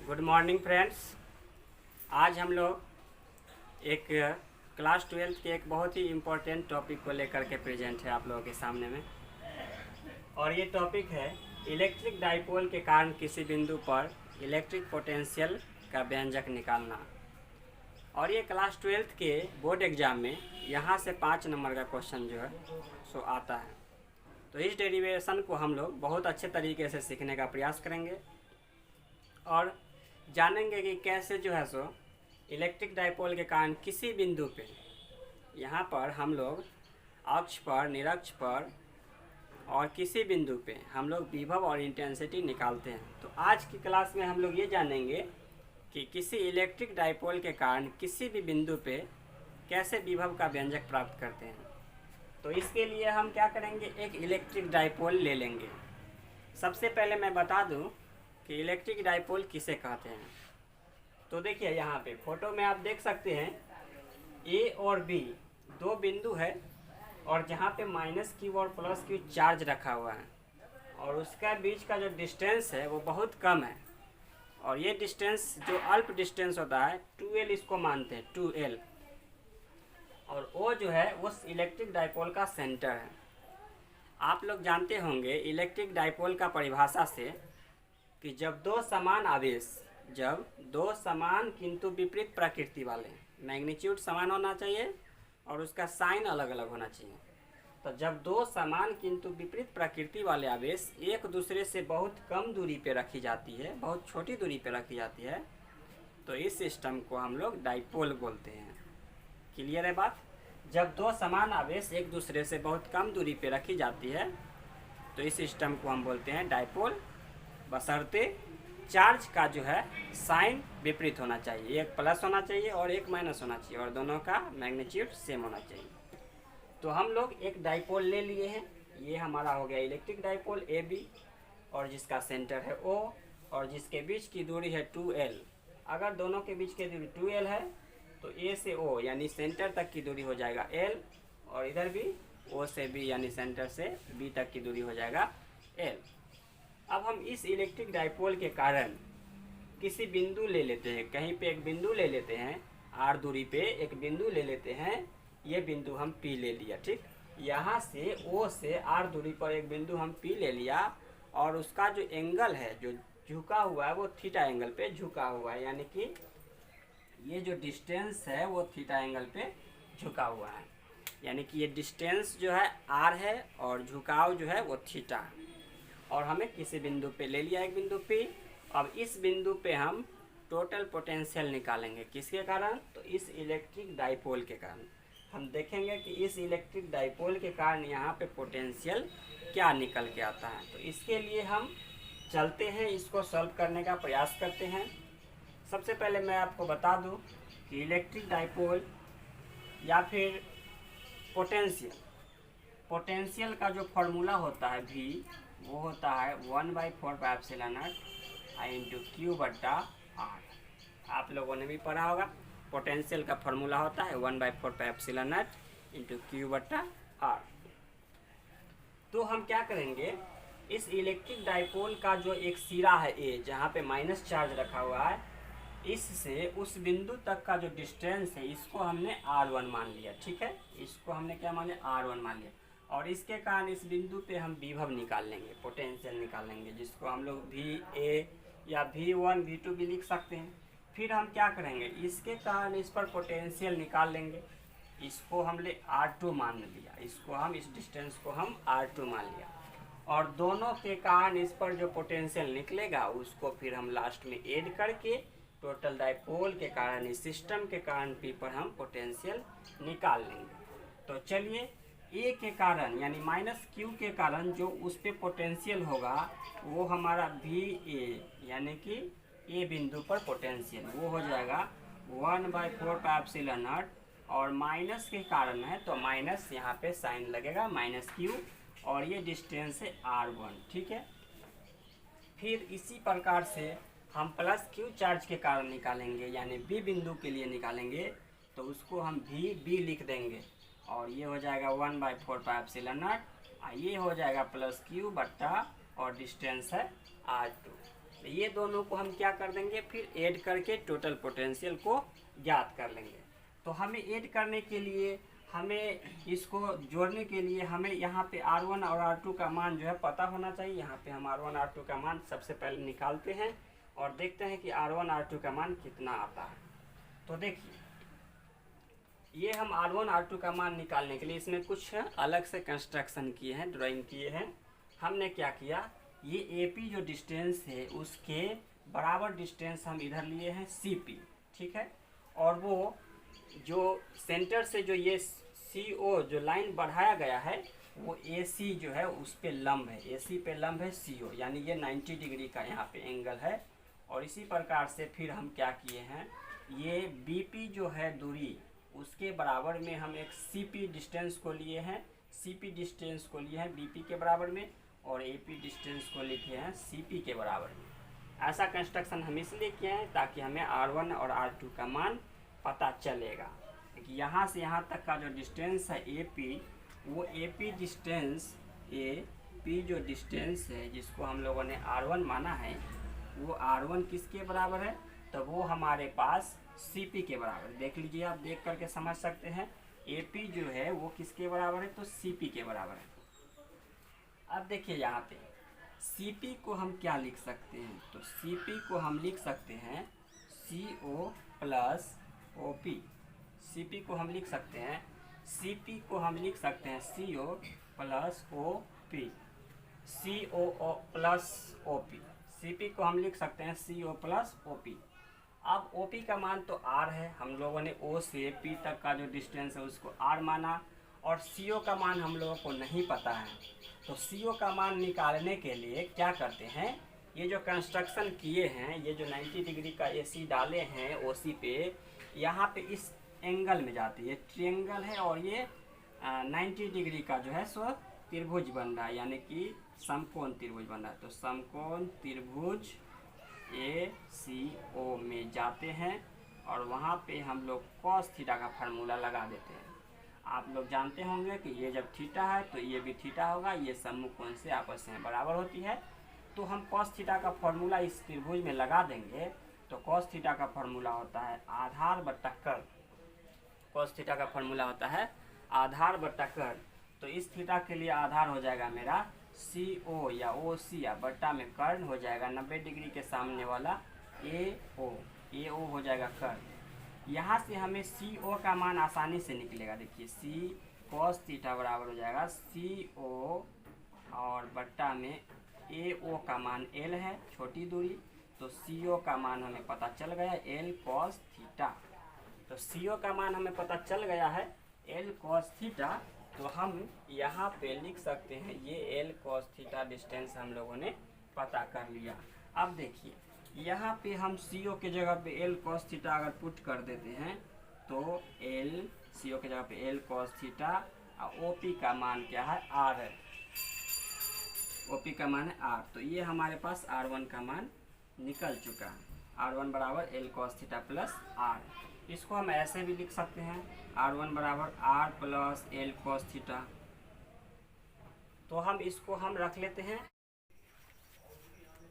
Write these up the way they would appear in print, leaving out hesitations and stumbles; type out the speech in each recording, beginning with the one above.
Good morning friends. आज हम लोग एक क्लास 12th के एक बहुत ही इम्पोर्टेंट टॉपिक को लेकर के प्रेजेंट है आप लोगों के सामने में। और ये टॉपिक है इलेक्ट्रिक डाइपोल के कारण किसी बिंदु पर इलेक्ट्रिक पोटेंशियल का व्यंजक निकालना। और ये क्लास 12th के बोर्ड एग्ज़ाम में यहाँ से 5 नंबर का क्वेश्चन जो है सो आता है। तो इस डेरिवेशन को हम लोग बहुत अच्छे तरीके से सीखने का प्रयास करेंगे और जानेंगे कि कैसे जो है सो इलेक्ट्रिक डाइपोल के कारण किसी बिंदु पे यहाँ पर हम लोग अक्ष पर, निरक्ष पर और किसी बिंदु पे हम लोग विभव और इंटेंसिटी निकालते हैं। तो आज की क्लास में हम लोग ये जानेंगे कि किसी इलेक्ट्रिक डाइपोल के कारण किसी भी बिंदु पे कैसे विभव का व्यंजक प्राप्त करते हैं। तो इसके लिए हम क्या करेंगे, एक इलेक्ट्रिक डाइपोल ले लेंगे। सबसे पहले मैं बता दूं कि इलेक्ट्रिक डाइपोल किसे कहते हैं। तो देखिए यहाँ पे फोटो में आप देख सकते हैं ए और बी दो बिंदु है और जहाँ पे माइनस क्यू और प्लस क्यू चार्ज रखा हुआ है और उसका बीच का जो डिस्टेंस है वो बहुत कम है। और ये डिस्टेंस जो अल्प डिस्टेंस होता है 2L इसको मानते हैं 2L। और वो जो है उस इलेक्ट्रिक डाइपोल का सेंटर है। आप लोग जानते होंगे इलेक्ट्रिक डाइपोल का परिभाषा से कि जब दो समान किंतु विपरीत प्रकृति वाले, मैग्नीट्यूड समान होना चाहिए और उसका साइन अलग अलग होना चाहिए। तो जब दो समान किंतु विपरीत प्रकृति वाले आवेश एक दूसरे से बहुत कम दूरी पे रखी जाती है, बहुत छोटी दूरी पे रखी जाती है, तो इस सिस्टम को हम लोग डाइपोल बोलते हैं। क्लियर है बात? जब दो समान आवेश एक दूसरे से बहुत कम दूरी पे रखी जाती है तो इस सिस्टम को हम बोलते हैं डाइपोल, बशर्ते चार्ज का जो है साइन विपरीत होना चाहिए, एक प्लस होना चाहिए और एक माइनस होना चाहिए और दोनों का मैग्नीट्यूड सेम होना चाहिए। तो हम लोग एक डाइपोल ले लिए हैं। ये हमारा हो गया इलेक्ट्रिक डाइपोल ए बी और जिसका सेंटर है O और जिसके बीच की दूरी है 2L। अगर दोनों के बीच की दूरी 2L है तो A से O यानी सेंटर तक की दूरी हो जाएगा L और इधर भी O से B यानी सेंटर से B तक की दूरी हो जाएगा L। अब हम इस इलेक्ट्रिक डाइपोल के कारण किसी बिंदु ले लेते हैं, कहीं पे एक बिंदु ले लेते हैं, R दूरी पे एक बिंदु ले लेते हैं। ये बिंदु हम P ले लिया, ठीक। यहाँ से O से R दूरी पर एक बिंदु हम P ले लिया और उसका जो एंगल है, जो झुका हुआ है, वो थीटा एंगल पे झुका हुआ है, यानी कि ये जो डिस्टेंस है वो थीटा एंगल पे झुका हुआ है। यानी कि ये डिस्टेंस जो है R है और झुकाव जो है वो थीटा है। और हमें किसी बिंदु पे ले लिया, एक बिंदु P। अब इस बिंदु पे हम टोटल पोटेंशियल निकालेंगे, किसके कारण? तो इस इलेक्ट्रिक डाइपोल के कारण। हम देखेंगे कि इस इलेक्ट्रिक डाइपोल के कारण यहाँ पे पोटेंशियल क्या निकल के आता है। तो इसके लिए हम चलते हैं, इसको सॉल्व करने का प्रयास करते हैं। सबसे पहले मैं आपको बता दूं कि इलेक्ट्रिक डाइपोल या फिर पोटेंशियल का जो फॉर्मूला होता है V, वो होता है 1/4πε0 इंटू Q बट्टा R। आप लोगों ने भी पढ़ा होगा, पोटेंशियल का फॉर्मूला होता है 1/4πε0 इंटू Q बट्टा R। तो हम क्या करेंगे, इस इलेक्ट्रिक डाइपोल का जो एक सिरा है A, जहाँ पे माइनस चार्ज रखा हुआ है, इससे उस बिंदु तक का जो डिस्टेंस है इसको हमने R1 मान लिया, ठीक है। इसको हमने क्या माने, R1 मान लिया। और इसके कारण इस बिंदु पे हम विभव निकाल लेंगे, पोटेंशियल निकाल लेंगे, जिसको हम लोग VA या V1 V2 भी लिख सकते हैं। फिर हम क्या करेंगे, इसके कारण इस पर पोटेंशियल निकाल लेंगे। इसको हमने R2 मान लिया, इसको हम इस डिस्टेंस को हम R2 मान लिया। और दोनों के कारण इस पर जो पोटेंशियल निकलेगा उसको फिर हम लास्ट में ऐड करके टोटल डाइपोल के कारण, इस सिस्टम के कारण P पर हम पोटेंशियल निकाल लेंगे। तो चलिए, A के कारण यानी माइनस Q के कारण जो उस पर पोटेंशियल होगा वो हमारा VA यानी कि A बिंदु पर पोटेंशियल वो हो जाएगा 1/4πε0 और माइनस के कारण है तो माइनस यहाँ पे साइन लगेगा माइनस Q और ये डिस्टेंस है R1, ठीक है। फिर इसी प्रकार से हम प्लस Q चार्ज के कारण निकालेंगे, यानी B बिंदु के लिए निकालेंगे तो उसको हम VB लिख देंगे और ये हो जाएगा 1/4πε0 ये हो जाएगा प्लस Q बट्टा और डिस्टेंस है R2। तो ये दोनों को हम क्या कर देंगे, फिर ऐड करके टोटल पोटेंशियल को ज्ञात कर लेंगे। तो हमें ऐड करने के लिए, हमें इसको जोड़ने के लिए हमें यहाँ पे R1 और R2 का मान जो है पता होना चाहिए। यहाँ पे हम R1 R2 का मान सबसे पहले निकालते हैं और देखते हैं कि R1 R2 का मान कितना आता है। तो देखिए, ये हम R1 R2 का मान निकालने के लिए इसमें कुछ अलग से कंस्ट्रक्शन किए हैं, ड्राइंग किए हैं। हमने क्या किया, ये AP जो डिस्टेंस है उसके बराबर डिस्टेंस हम इधर लिए हैं CP, ठीक है। और वो जो सेंटर से जो ये CO जो लाइन बढ़ाया गया है वो AC जो है उस पे लंब है, AC पे लंब है CO, यानी ये 90 डिग्री का यहाँ पे एंगल है। और इसी प्रकार से फिर हम क्या किए हैं, ये BP जो है दूरी उसके बराबर में हम एक CP डिस्टेंस को लिए हैं, CP डिस्टेंस को लिए हैं BP के बराबर में, और AP डिस्टेंस को लिखे हैं CP के बराबर में। ऐसा कंस्ट्रक्शन हम इसलिए किए हैं ताकि हमें R1 और R2 का मान पता चलेगा कि यहाँ से यहाँ तक का जो डिस्टेंस है AP, वो AP डिस्टेंस, AP जो डिस्टेंस है जिसको हम लोगों ने R1 माना है, वो R1 किसके बराबर है, तो वो हमारे पास CP के बराबर है। देख लीजिए, आप देख करके समझ सकते हैं AP जो है वो किसके बराबर है, तो CP के बराबर है। अब देखिए यहाँ पे CP को हम क्या लिख सकते हैं, तो CP को हम लिख सकते हैं CO प्लस OP। CP को हम लिख सकते हैं, CP को हम लिख सकते हैं CO plus OP, CO plus OP। CP को हम लिख सकते हैं CO प्लस OP। अब OP का मान तो R है, हम लोगों ने O से P तक का जो डिस्टेंस है उसको R माना, और CO का मान हम लोगों को नहीं पता है। तो CO का मान निकालने के लिए क्या करते हैं, ये जो कंस्ट्रक्शन किए हैं, ये जो 90 डिग्री का AC डाले हैं OC पे, यहाँ पे इस एंगल में जाते हैं, ये ट्रायंगल है और ये 90 डिग्री का जो है सो त्रिभुज बन रहा है, यानी कि समकोण त्रिभुज बन रहा है। तो समकोण त्रिभुज ACO में जाते हैं और वहाँ पे हम लोग cos थीटा का फार्मूला लगा देते हैं। आप लोग जानते होंगे कि ये जब थीटा है तो ये भी थीटा होगा, ये समूह कोण से आपस में बराबर होती है। तो हम cos थीटा का फार्मूला इस त्रिभुज में लगा देंगे, तो cos थीटा का फार्मूला होता है आधार बट्टा कर्ण। cos थीटा का फार्मूला होता है आधार बट्टा कर्ण। तो इस थीटा के लिए आधार हो जाएगा मेरा CO या OC, या बट्टा में कर्ण हो जाएगा 90 डिग्री के सामने वाला AO हो जाएगा कर्ण। यहाँ से हमें CO का मान आसानी से निकलेगा। देखिए C cos थीटा बराबर हो जाएगा CO और बट्टा में AO का मान L है, छोटी दूरी, तो CO का मान हमें पता चल गया L cos थीटा। तो CO का मान हमें पता चल गया है L cos थीटा, तो हम यहाँ पे लिख सकते हैं ये L cos थीटा डिस्टेंस हम लोगों ने पता कर लिया। अब देखिए यहाँ पे हम CO के जगह पे L cos थीटा अगर पुट कर देते हैं तो CO के जगह पे L cos थीटा और OP का मान क्या है, R है, OP का मान है R। तो ये हमारे पास R1 का मान निकल चुका है, R1 बराबर L cos theta plus R। इसको हम ऐसे भी लिख सकते हैं R1 बराबर R plus L cos theta. तो हम इसको हम रख लेते हैं।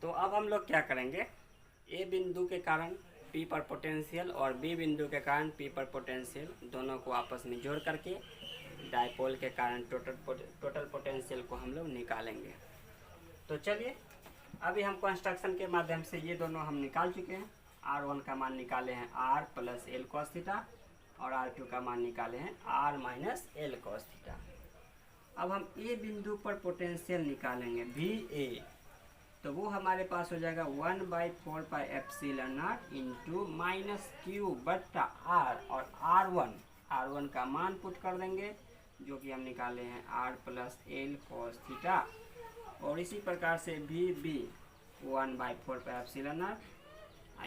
तो अब हम लोग क्या करेंगे, A बिंदु के कारण P पर पोटेंशियल और B बिंदु के कारण P पर पोटेंशियल दोनों को आपस में जोड़ करके डायपोल के कारण टोटल पोटेंशियल को हम लोग निकालेंगे। तो चलिए अभी हम कंस्ट्रक्शन के माध्यम से ये दोनों हम निकाल चुके हैं। R1 का मान निकाले हैं R plus L cos theta और R2 का मान निकाले हैं R minus L cos theta. अब हम A बिंदु पर पोटेंशियल निकालेंगे VA, तो वो हमारे पास हो जाएगा 1/4 pi epsilon not into minus Q बट्टा R, और R1 का मान पुट कर देंगे जो कि हम निकाले हैं R plus L cos theta, और इसी प्रकार से VB 1/4 pi epsilon not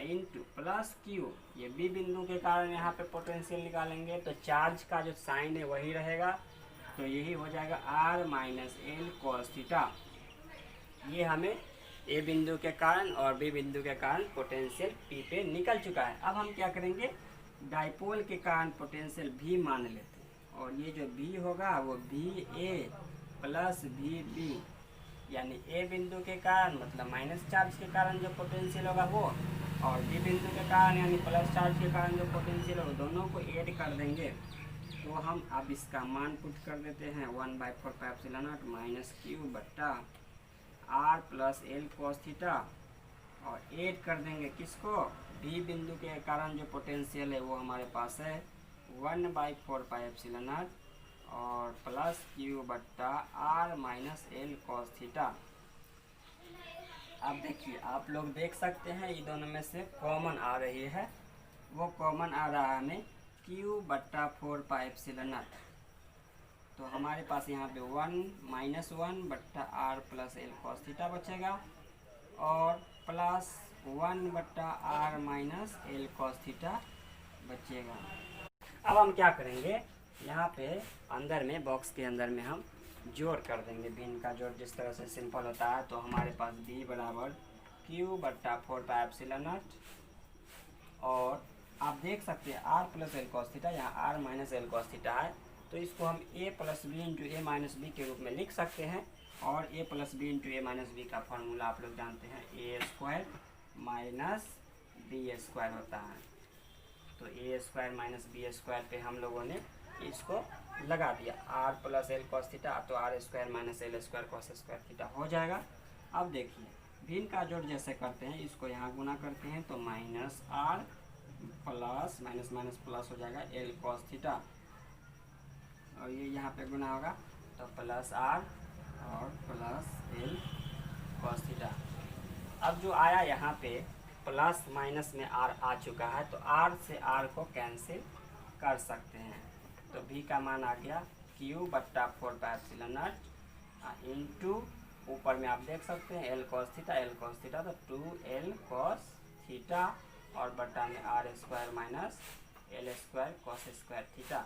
into plus Q, ये B बिंदु के कारण यहाँ पे पोटेंशियल निकालेंगे तो चार्ज का जो साइन है वही रहेगा, तो यही हो जाएगा R minus L cos theta. ये हमें A बिंदु के कारण और B बिंदु के कारण पोटेंशियल P पे निकल चुका है। अब हम क्या करेंगे, डाइपोल के कारण पोटेंशियल V मान लेते हैं, और ये जो B होगा वो VA प्लस VB यानी ए बिंदु के कारण मतलब माइनस चार्ज के कारण जो पोटेंशियल होगा वो, और बी बिंदु के कारण यानी प्लस चार्ज के कारण जो पोटेंशियल होगा, दोनों को ऐड कर देंगे। तो हम अब इसका मान पुट कर देते हैं 1/4πε0 माइनस क्यू बट्टा R plus L cos theta, और ऐड कर देंगे किसको, बी बिंदु के कारण जो पोटेंशियल है वो हमारे पास है 1/4πε0 और प्लस क्यू बट्टा R minus L cos theta. अब देखिए आप लोग देख सकते हैं ये दोनों में से कॉमन आ रही है, वो कॉमन आ रहा है हमें क्यू बट्टा 4πε0। तो हमारे पास यहाँ पे 1 बट्टा R plus L cos theta बचेगा और प्लस 1 बट्टा R minus L cos theta बचेगा। अब हम क्या करेंगे, यहाँ पे अंदर में बॉक्स के अंदर में हम जोड़ कर देंगे, भिन्न का जोड़ जिस तरह से सिंपल होता है। तो हमारे पास b बराबर क्यू बट्टा 4πε0 और आप देख सकते हैं R plus L cos theta, यहाँ R minus L cos theta है, तो इसको हम A plus B into A minus B के रूप में लिख सकते हैं। और ए प्लस बी इंटू ए माइनस बी का फॉर्मूला आप लोग जानते हैं, A square minus B square होता है। तो A square minus B square पे हम लोगों ने इसको लगा दिया, R plus L cos theta, तो R square minus L square cos square theta हो जाएगा। अब देखिए भिन्न का जोड़ जैसे करते हैं, इसको यहाँ गुना करते हैं तो minus R plus minus minus plus हो जाएगा एल कॉस थीटा, और ये यहाँ पे गुना होगा तो प्लस आर और प्लस एल कॉस थीटा। अब जो आया यहाँ पे प्लस माइनस में आर आ चुका है, तो आर से आर को कैंसिल कर सकते हैं। तो भी का मान आ गया क्यू बट्टा 4πε0 इंटू ऊपर में आप देख सकते हैं एल कॉस थीटा तो 2l कॉस थीटा और बट्टा में R square minus L square cos square theta.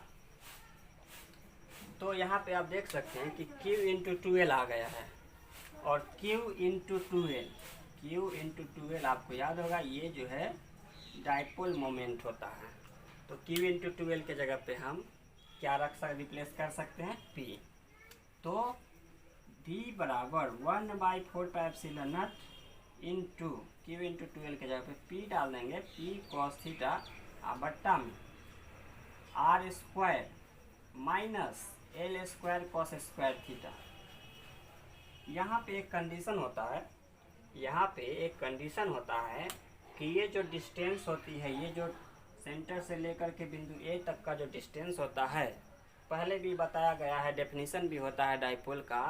तो यहाँ पे आप देख सकते हैं कि q इंटू 2l आ गया है, और q इंटू 2l आपको याद होगा ये जो है डाइपोल मोमेंट होता है। तो q इंटू 2l के जगह पे हम क्या रिप्लेस कर सकते हैं p। तो v बराबर 1/4πε0 इंटू q इंटू 2l के जगह पे p डाल देंगे, p कॉस थीटा बट्टा में R square minus L square cos square theta. यहाँ पे एक कंडीशन होता है, कि ये जो डिस्टेंस होती है, ये जो सेंटर से लेकर के बिंदु ए तक का जो डिस्टेंस होता है, पहले भी बताया गया है, डेफिनेशन भी होता है डाइपोल का,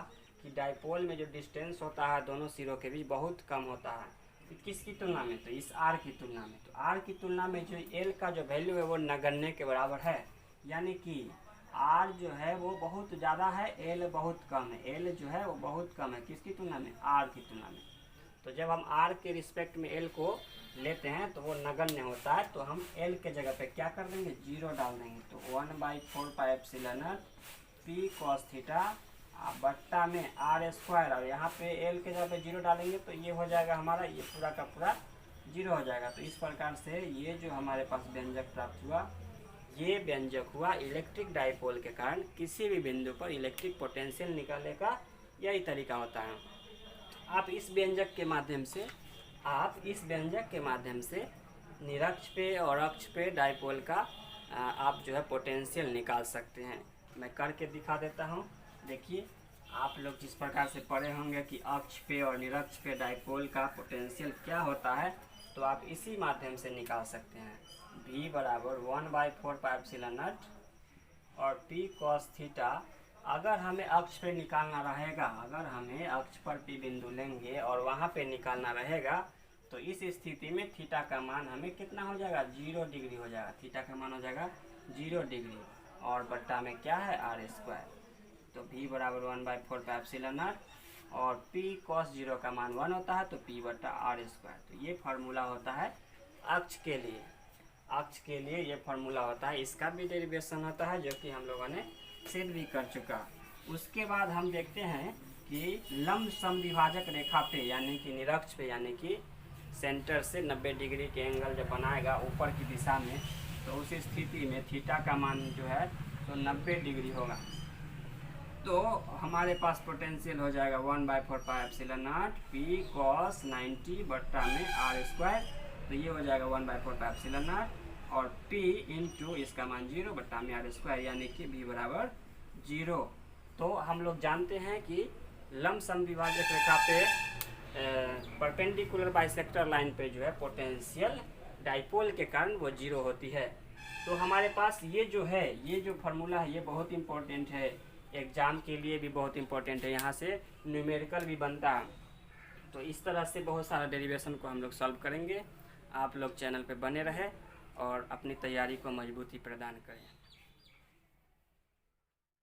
कि डाइपोल में जो डिस्टेंस होता है दोनों सिरों के बीच बहुत कम होता है। तो किसकी तुलना में, तो इस आर की तुलना में। तो आर की तुलना में जो एल का जो वैल्यू है वो नगण्य के बराबर है, यानी कि आर जो है वो बहुत ज़्यादा है, एल बहुत कम है। एल जो है वो बहुत कम है किसकी तुलना में, आर की तुलना में। तो जब हम आर के रिस्पेक्ट में एल को लेते हैं तो वो नगण्य होता है, तो हम एल के जगह पे क्या कर देंगे, 0 डाल देंगे। तो 1/4πε0 p कॉस थीटा बट्टा में आर स्क्वायर, और यहाँ पे एल के जगह पे 0 डालेंगे तो ये हो जाएगा हमारा, ये पूरा का पूरा 0 हो जाएगा। तो इस प्रकार से ये जो हमारे पास व्यंजक प्राप्त हुआ, ये व्यंजक हुआ इलेक्ट्रिक डाइपोल के कारण किसी भी बिंदु पर इलेक्ट्रिक पोटेंशियल निकालने का यही तरीका होता है। आप इस व्यंजक के माध्यम से निरक्ष पे और अक्ष पे डाइपोल का आप जो है पोटेंशियल निकाल सकते हैं। मैं करके दिखा देता हूँ। देखिए आप लोग जिस प्रकार से पढ़े होंगे कि अक्ष पे और निरक्ष पे डाइपोल का पोटेंशियल क्या होता है, तो आप इसी माध्यम से निकाल सकते हैं। v बराबर 1/4πε0 और p cos थीटा। अगर हमें अक्ष पे निकालना रहेगा, अगर हमें अक्ष पर p बिंदु लेंगे और वहाँ पे निकालना रहेगा, तो इस स्थिति में थीटा का मान हमें कितना हो जाएगा, 0 डिग्री हो जाएगा। थीटा का मान हो जाएगा 0 डिग्री, और बट्टा में क्या है, आर स्क्वायर। तो v बराबर 1/4πε0 और p cos 0 का मान 1 होता है, तो p बट्टा आर स्क्वायर। तो ये फार्मूला होता है अक्ष के लिए, ये फार्मूला होता है। इसका भी डेरिवेशन होता है जो कि हम लोगों ने सिद्ध भी कर चुका। उसके बाद हम देखते हैं कि लंब समविभाजक रेखा पे यानी कि निरक्ष पे, यानी कि सेंटर से 90 डिग्री के एंगल जब बनाएगा ऊपर की दिशा में, तो उस स्थिति में थीटा का मान जो है तो 90 डिग्री होगा। तो हमारे पास पोटेंशियल हो जाएगा 1/4πε0 P cos 90 बट्टा में r²। तो ये हो जाएगा 1/4πε0 और P इंटू इसका मान 0 बट्टा में r², यानी कि V बराबर 0। तो हम लोग जानते हैं कि लंबसम विभाजक रेखा पे परपेंडिकुलर बाइसेक्टर लाइन पे जो है पोटेंशियल डाइपोल के कारण वो 0 होती है। तो हमारे पास ये जो है, ये जो फार्मूला है, ये बहुत इंपॉर्टेंट है, एग्ज़ाम के लिए भी बहुत इंपॉर्टेंट है, यहाँ से न्यूमेरिकल भी बनता है। तो इस तरह से बहुत सारा डेरिवेशन को हम लोग सॉल्व करेंगे। आप लोग चैनल पे बने रहें और अपनी तैयारी को मजबूती प्रदान करें।